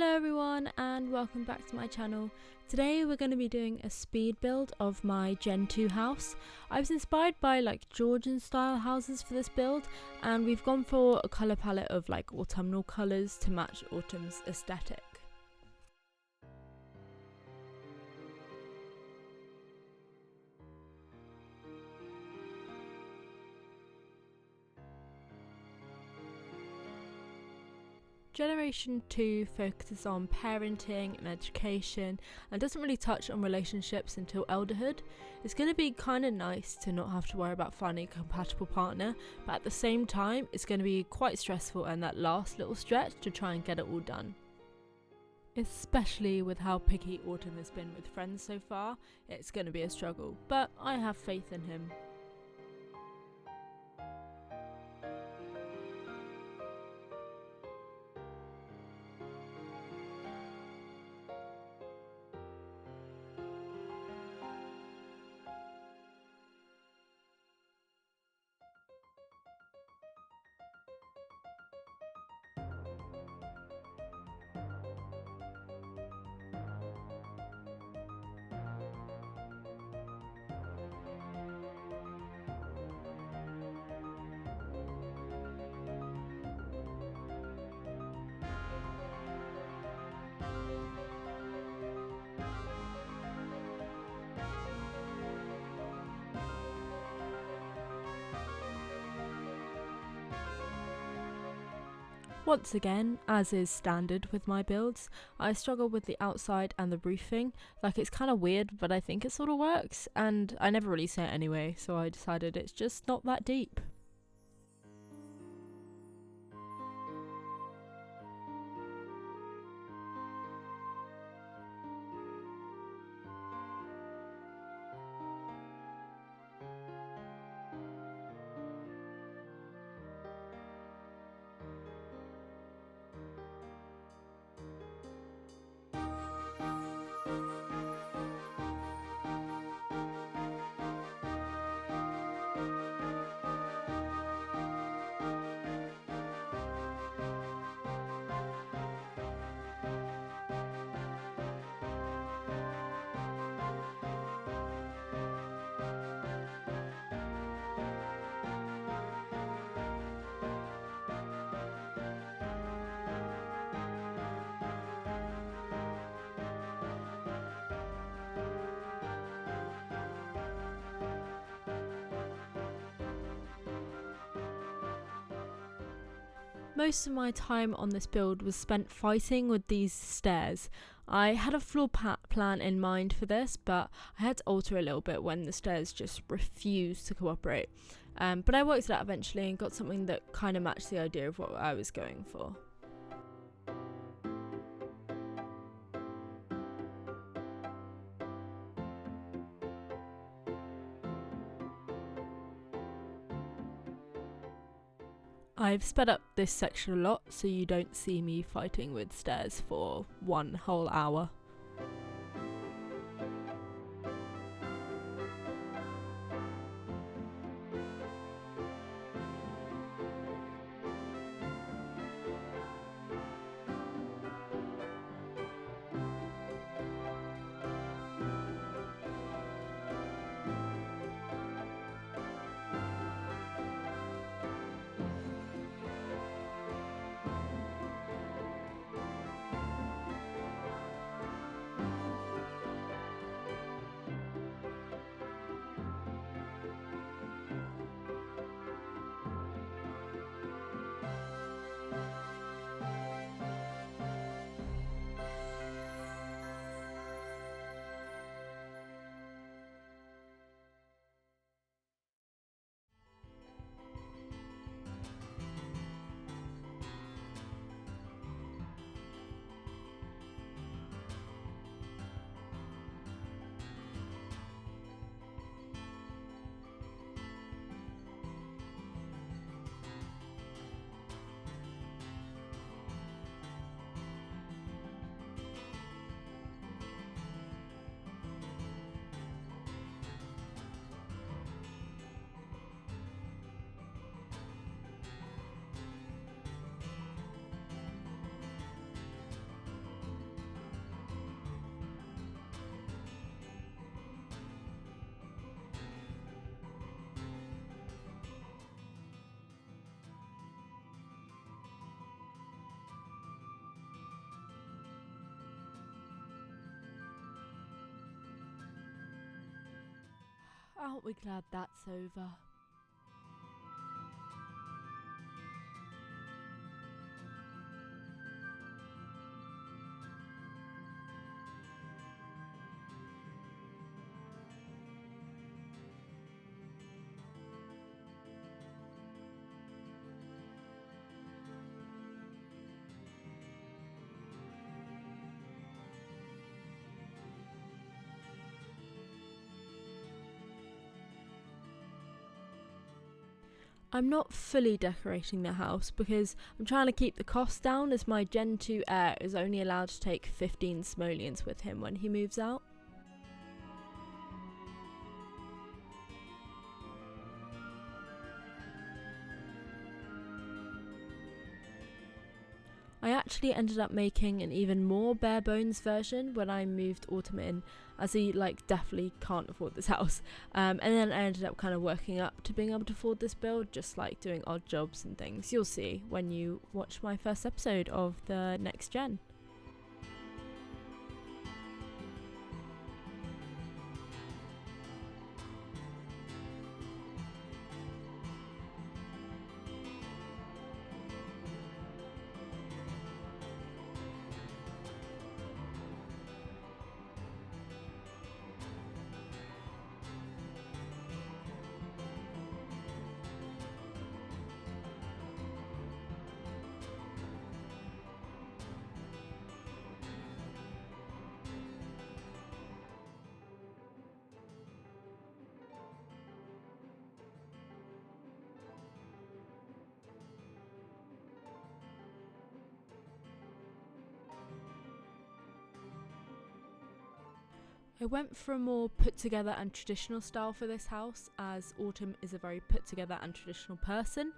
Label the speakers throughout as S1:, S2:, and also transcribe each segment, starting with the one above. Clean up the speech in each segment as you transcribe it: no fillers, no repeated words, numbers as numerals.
S1: Hello everyone and welcome back to my channel. Today we're going to be doing a speed build of my Gen 2 house. I was inspired by Georgian style houses for this build, and we've gone for a colour palette of autumnal colours to match autumn's aesthetic. Generation 2 focuses on parenting and education and doesn't really touch on relationships until elderhood. It's going to be kind of nice to not have to worry about finding a compatible partner, but at the same time it's going to be quite stressful and that last little stretch to try and get it all done. Especially with how picky Autumn has been with friends so far, it's going to be a struggle, but I have faith in him. Once again, as is standard with my builds, I struggle with the outside and the roofing. It's kind of weird, but I think it sort of works, and I never really say it anyway, so I decided it's just not that deep. Most of my time on this build was spent fighting with these stairs. I had a floor plan in mind for this, but I had to alter a little bit when the stairs just refused to cooperate. But I worked it out eventually and got something that kind of matched the idea of what I was going for. I've sped up this section a lot so you don't see me fighting with stairs for one whole hour. Aren't we glad that's over? I'm not fully decorating the house because I'm trying to keep the cost down, as my Gen 2 heir is only allowed to take 15 simoleons with him when he moves out. I actually ended up making an even more bare bones version when I moved Autumn in, as he definitely can't afford this house. And then I ended up kind of working up to being able to afford this build, just doing odd jobs and things. You'll see when you watch my first episode of the next gen. I went for a more put together and traditional style for this house, as Autumn is a very put together and traditional person.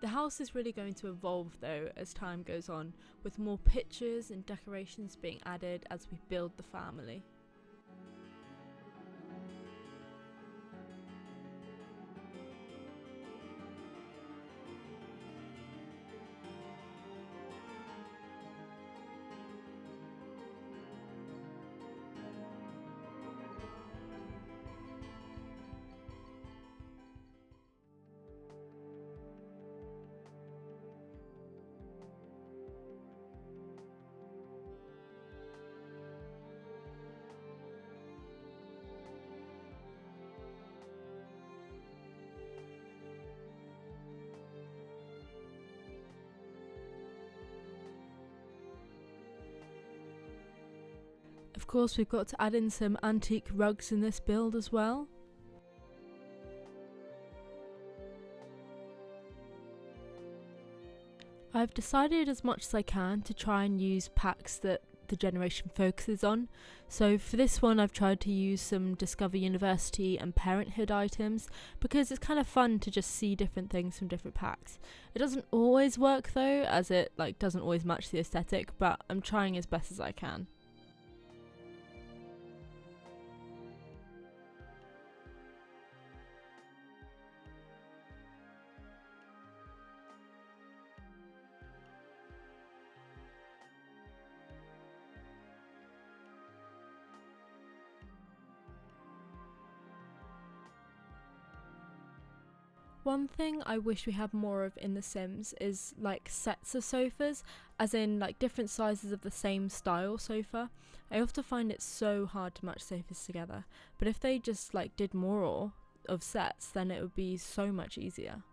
S1: The house is really going to evolve though as time goes on, with more pictures and decorations being added as we build the family. Of course, we've got to add in some antique rugs in this build as well. I've decided as much as I can to try and use packs that the generation focuses on. So for this one I've tried to use some Discover University and Parenthood items because it's kind of fun to just see different things from different packs. It doesn't always work though, as it doesn't always match the aesthetic, but I'm trying as best as I can. One thing I wish we had more of in The Sims is sets of sofas, as in different sizes of the same style sofa. I often find it so hard to match sofas together, but if they just did more of sets, then it would be so much easier.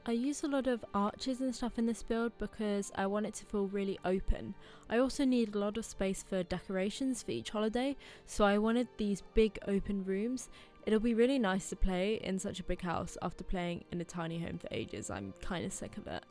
S1: I use a lot of arches and stuff in this build because I want it to feel really open. I also need a lot of space for decorations for each holiday, so I wanted these big open rooms. It'll be really nice to play in such a big house after playing in a tiny home for ages. I'm kind of sick of it.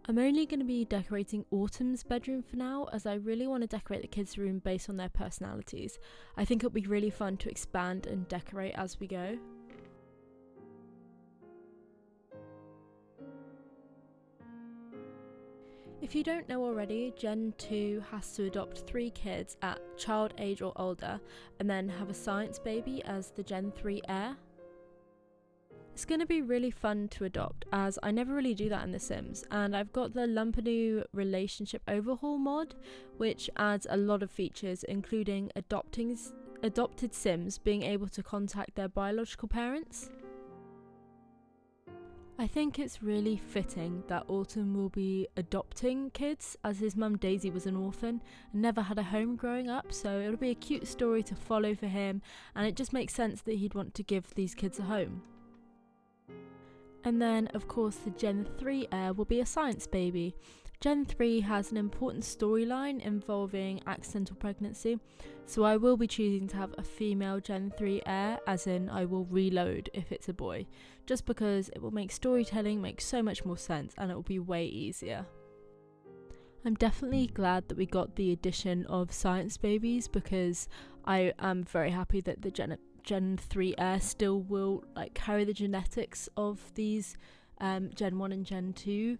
S1: I'm only going to be decorating Autumn's bedroom for now, as I really want to decorate the kids' room based on their personalities. I think it'll be really fun to expand and decorate as we go. If you don't know already, Gen 2 has to adopt 3 kids at child age or older, and then have a science baby as the Gen 3 heir. It's going to be really fun to adopt, as I never really do that in The Sims, and I've got the Lumpanu Relationship Overhaul mod, which adds a lot of features, including adopted Sims being able to contact their biological parents. I think it's really fitting that Autumn will be adopting kids, as his mum Daisy was an orphan and never had a home growing up, so it'll be a cute story to follow for him, and it just makes sense that he'd want to give these kids a home. And then, of course, the Gen 3 heir will be a science baby. Gen 3 has an important storyline involving accidental pregnancy, so I will be choosing to have a female Gen 3 heir, as in I will reload if it's a boy, just because it will make storytelling make so much more sense and it will be way easier. I'm definitely glad that we got the addition of science babies, because I am very happy that the Gen 3 heir still will carry the genetics of these Gen 1 and Gen 2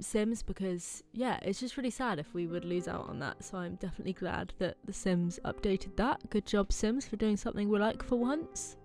S1: Sims, because yeah, it's just really sad if we would lose out on that. So I'm definitely glad that the Sims updated that. Good job, Sims, for doing something we like for once.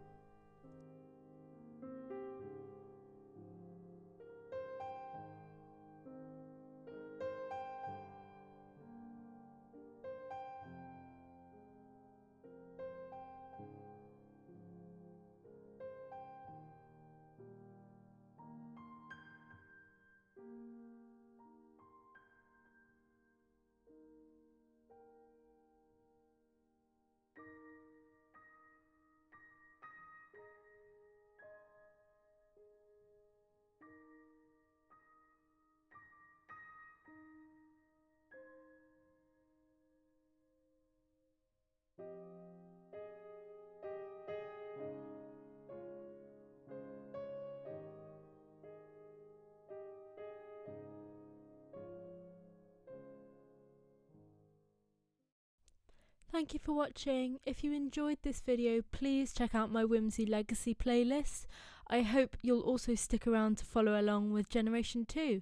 S1: Thank you for watching. If you enjoyed this video, please check out my Whimsy Legacy playlist. I hope you'll also stick around to follow along with Generation 2.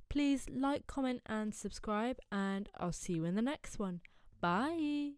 S1: Please like, comment and subscribe, and I'll see you in the next one. Bye!